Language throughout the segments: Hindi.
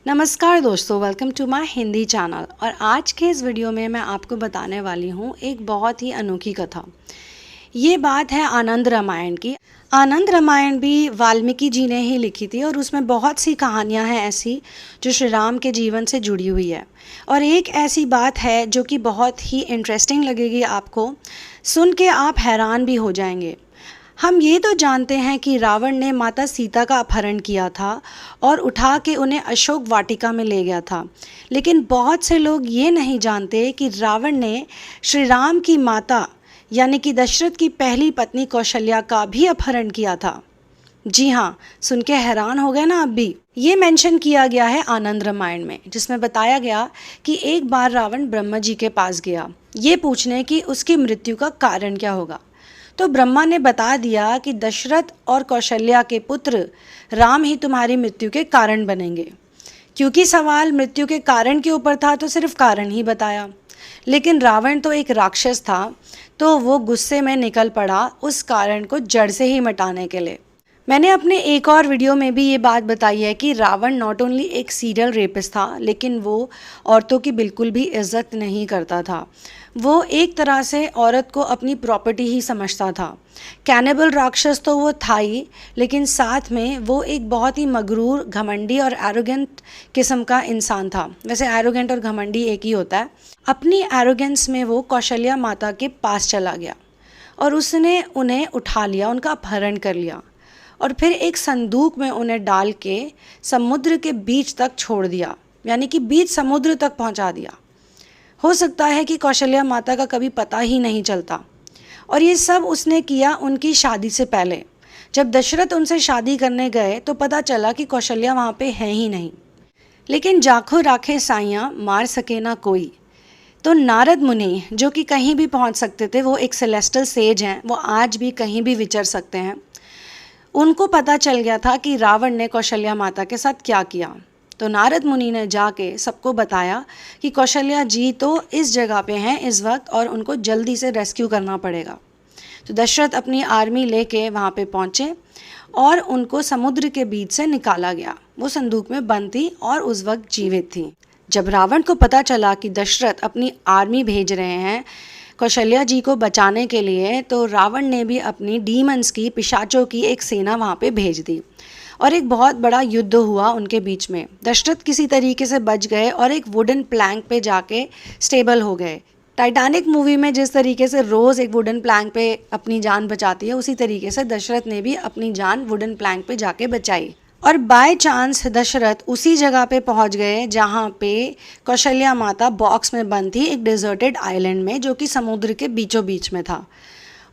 नमस्कार दोस्तों, welcome to my Hindi channel. और आज के इस वीडियो में मैं आपको बताने वाली हूँ एक बहुत ही अनोखी कथा। ये बात है आनंद रामायण की। आनंद रामायण भी वाल्मीकि जी ने ही लिखी थी और उसमें बहुत सी कहानियाँ हैं ऐसी जो श्री राम के जीवन से जुड़ी हुई है। और एक ऐसी बात है जो कि बहुत ही इंटरेस्टिंग लगेगी आपको, सुन के आप हैरान भी हो जाएंगे। हम ये तो जानते हैं कि रावण ने माता सीता का अपहरण किया था और उठा के उन्हें अशोक वाटिका में ले गया था, लेकिन बहुत से लोग ये नहीं जानते कि रावण ने श्री राम की माता यानी कि दशरथ की पहली पत्नी कौशल्या का भी अपहरण किया था। जी हाँ, सुन के हैरान हो गए ना आप भी। ये मेंशन किया गया है आनंद रामायण में, जिसमें बताया गया कि एक बार रावण ब्रह्मा जी के पास गया ये पूछने कि उसकी मृत्यु का कारण क्या होगा। तो ब्रह्मा ने बता दिया कि दशरथ और कौशल्या के पुत्र राम ही तुम्हारी मृत्यु के कारण बनेंगे। क्योंकि सवाल मृत्यु के कारण के ऊपर था तो सिर्फ कारण ही बताया, लेकिन रावण तो एक राक्षस था, तो वो गुस्से में निकल पड़ा उस कारण को जड़ से ही मिटाने के लिए। मैंने अपने एक और वीडियो में भी ये बात बताई है कि रावण नॉट ओनली एक सीरियल रेपिस्ट था, लेकिन वो औरतों की बिल्कुल भी इज्जत नहीं करता था। वो एक तरह से औरत को अपनी प्रॉपर्टी ही समझता था। कैनिबल राक्षस तो वो था ही, लेकिन साथ में वो एक बहुत ही मगरूर, घमंडी और एरोगेंट किस्म का इंसान था। वैसे एरोगेंट और घमंडी एक ही होता है। अपनी एरोगेंस में वो कौशल्या माता के पास चला गया और उसने उन्हें उठा लिया, उनका अपहरण कर लिया और फिर एक संदूक में उन्हें डाल के समुद्र के बीच तक छोड़ दिया, यानी कि बीच समुद्र तक पहुंचा दिया। हो सकता है कि कौशल्या माता का कभी पता ही नहीं चलता। और ये सब उसने किया उनकी शादी से पहले। जब दशरथ उनसे शादी करने गए तो पता चला कि कौशल्या वहाँ पे है ही नहीं। लेकिन जाखो राखे साइयाँ मार सके ना कोई, तो नारद मुनि जो कि कहीं भी पहुँच सकते थे, वो एक सेलेस्टल सेज हैं, वो आज भी कहीं भी विचर सकते हैं। उनको पता चल गया था कि रावण ने कौशल्या माता के साथ क्या किया। तो नारद मुनि ने जाके सबको बताया कि कौशल्या जी तो इस जगह पे हैं इस वक्त और उनको जल्दी से रेस्क्यू करना पड़ेगा। तो दशरथ अपनी आर्मी लेके वहाँ पे पहुँचे और उनको समुद्र के बीच से निकाला गया। वो संदूक में बंद थी और उस वक्त जीवित थी। जब रावण को पता चला कि दशरथ अपनी आर्मी भेज रहे हैं कौशल्या जी को बचाने के लिए, तो रावण ने भी अपनी डीमंस की, पिशाचों की एक सेना वहाँ पे भेज दी और एक बहुत बड़ा युद्ध हुआ उनके बीच में। दशरथ किसी तरीके से बच गए और एक वुडन प्लैंक पे जाके स्टेबल हो गए। टाइटैनिक मूवी में जिस तरीके से रोज़ एक वुडन प्लैंक पे अपनी जान बचाती है, उसी तरीके से दशरथ ने भी अपनी जान वुडन प्लैंक पे जाके बचाई। और बाय चांस दशरथ उसी जगह पे पहुंच गए जहाँ पे कौशल्या माता बॉक्स में बंद थी, एक डिजर्टेड आइलैंड में जो कि समुद्र के बीचों बीच में था।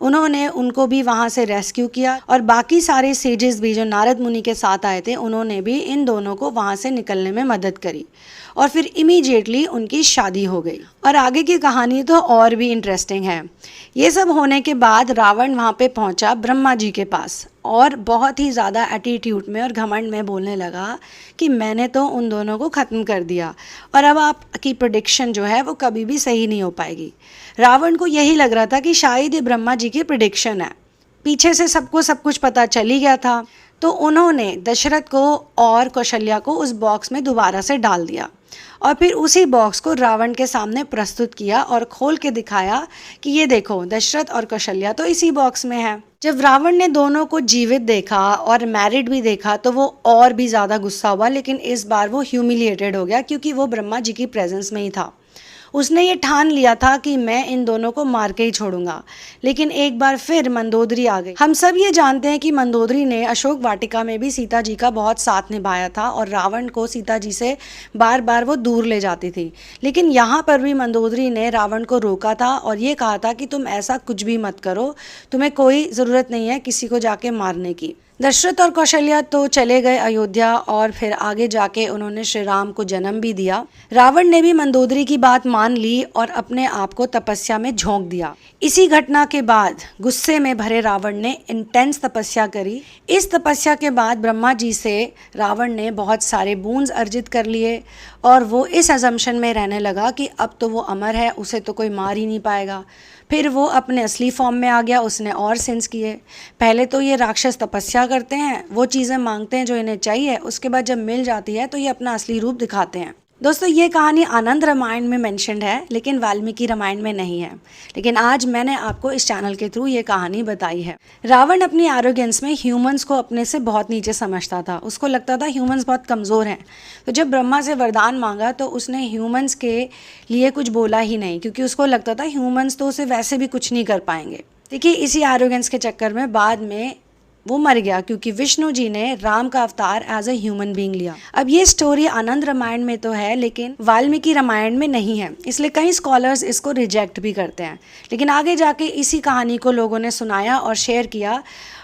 उन्होंने उनको भी वहाँ से रेस्क्यू किया और बाकी सारे सेजेस भी जो नारद मुनि के साथ आए थे, उन्होंने भी इन दोनों को वहाँ से निकलने में मदद करी और फिर इमीडिएटली उनकी शादी हो गई। और आगे की कहानी तो और भी इंटरेस्टिंग है। ये सब होने के बाद रावण वहाँ पे पहुँचा ब्रह्मा जी के पास और बहुत ही ज़्यादा एटीट्यूड में और घमंड में बोलने लगा कि मैंने तो उन दोनों को ख़त्म कर दिया और अब आपकी प्रेडिक्शन जो है वो कभी भी सही नहीं हो पाएगी। रावण को यही लग रहा था कि शायद ये ब्रह्मा जी की प्रेडिक्शन है। पीछे से सबको सब कुछ पता चल ही गया था। तो उन्होंने दशरथ को और कौशल्या को उस बॉक्स में दोबारा से डाल दिया और फिर उसी बॉक्स को रावण के सामने प्रस्तुत किया और खोल के दिखाया कि ये देखो, दशरथ और कौशल्या तो इसी बॉक्स में है। जब रावण ने दोनों को जीवित देखा और मैरिड भी देखा तो वो और भी ज़्यादा गुस्सा हुआ, लेकिन इस बार वो ह्यूमिलिएटेड हो गया क्योंकि वो ब्रह्मा जी की प्रेजेंस में ही था। उसने ये ठान लिया था कि मैं इन दोनों को मार के ही छोड़ूंगा। लेकिन एक बार फिर मंदोदरी आ गई। हम सब ये जानते हैं कि मंदोदरी ने अशोक वाटिका में भी सीता जी का बहुत साथ निभाया था और रावण को सीता जी से बार बार वो दूर ले जाती थी। लेकिन यहाँ पर भी मंदोदरी ने रावण को रोका था और ये कहा था कि तुम ऐसा कुछ भी मत करो, तुम्हें कोई ज़रूरत नहीं है किसी को जाके मारने की। दशरथ और कौशल्या तो चले गए अयोध्या और फिर आगे जाके उन्होंने श्री राम को जन्म भी दिया। रावण ने भी मंदोदरी की बात मान ली और अपने आप को तपस्या में झोंक दिया। इसी घटना के बाद गुस्से में भरे रावण ने इंटेंस तपस्या करी। इस तपस्या के बाद ब्रह्मा जी से रावण ने बहुत सारे बूंस अर्जित कर लिए और वो इस अजम्पशन में रहने लगा कि अब तो वो अमर है, उसे तो कोई मार ही नहीं पाएगा। फिर वो अपने असली फॉर्म में आ गया, उसने और सिंस किए। पहले तो ये राक्षस तपस्या करते हैं, वो चीज़ें मांगते हैं जो इन्हें चाहिए, उसके बाद जब मिल जाती है तो ये अपना असली रूप दिखाते हैं। दोस्तों ये कहानी आनंद रामायण में मेंशन्ड है, लेकिन वाल्मीकि रामायण में नहीं है। लेकिन आज मैंने आपको इस चैनल के थ्रू ये कहानी बताई है। रावण अपनी एरोगेंस में ह्यूमंस को अपने से बहुत नीचे समझता था। उसको लगता था ह्यूमंस बहुत कमज़ोर हैं। तो जब ब्रह्मा से वरदान मांगा तो उसने ह्यूमंस के लिए कुछ बोला ही नहीं, क्योंकि उसको लगता था ह्यूमंस तो उसे वैसे भी कुछ नहीं कर पाएंगे। देखिए इसी एरोगेंस के चक्कर में बाद में वो मर गया, क्योंकि विष्णु जी ने राम का अवतार एज अ ह्यूमन बीइंग लिया। अब ये स्टोरी आनंद रामायण में तो है, लेकिन वाल्मीकि रामायण में नहीं है, इसलिए कई स्कॉलर्स इसको रिजेक्ट भी करते हैं। लेकिन आगे जाके इसी कहानी को लोगों ने सुनाया और शेयर किया,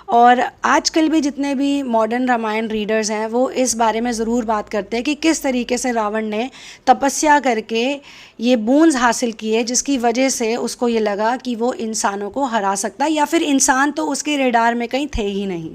और आजकल भी जितने भी मॉडर्न रामायण रीडर्स हैं वो इस बारे में ज़रूर बात करते हैं कि किस तरीके से रावण ने तपस्या करके ये बूंज हासिल किए, जिसकी वजह से उसको ये लगा कि वो इंसानों को हरा सकता है, या फिर इंसान तो उसके रेडार में कहीं थे ही नहीं।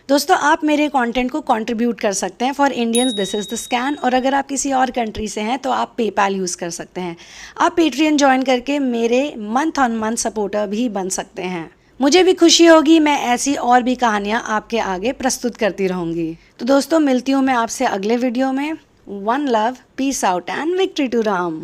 दोस्तों आप मेरे कंटेंट को कंट्रीब्यूट कर सकते हैं। For Indians this is the scan, और अगर आप किसी और कंट्री से हैं तो आप पेपैल यूज़ कर सकते हैं। आप पेट्रियन ज्वाइन करके मेरे मंथ ऑन मंथ सपोर्टर भी बन सकते हैं। मुझे भी खुशी होगी, मैं ऐसी और भी कहानियाँ आपके आगे प्रस्तुत करती रहूँगी। तो दोस्तों मिलती हूँ मैं आपसे अगले वीडियो में। One love, peace out and victory to Ram.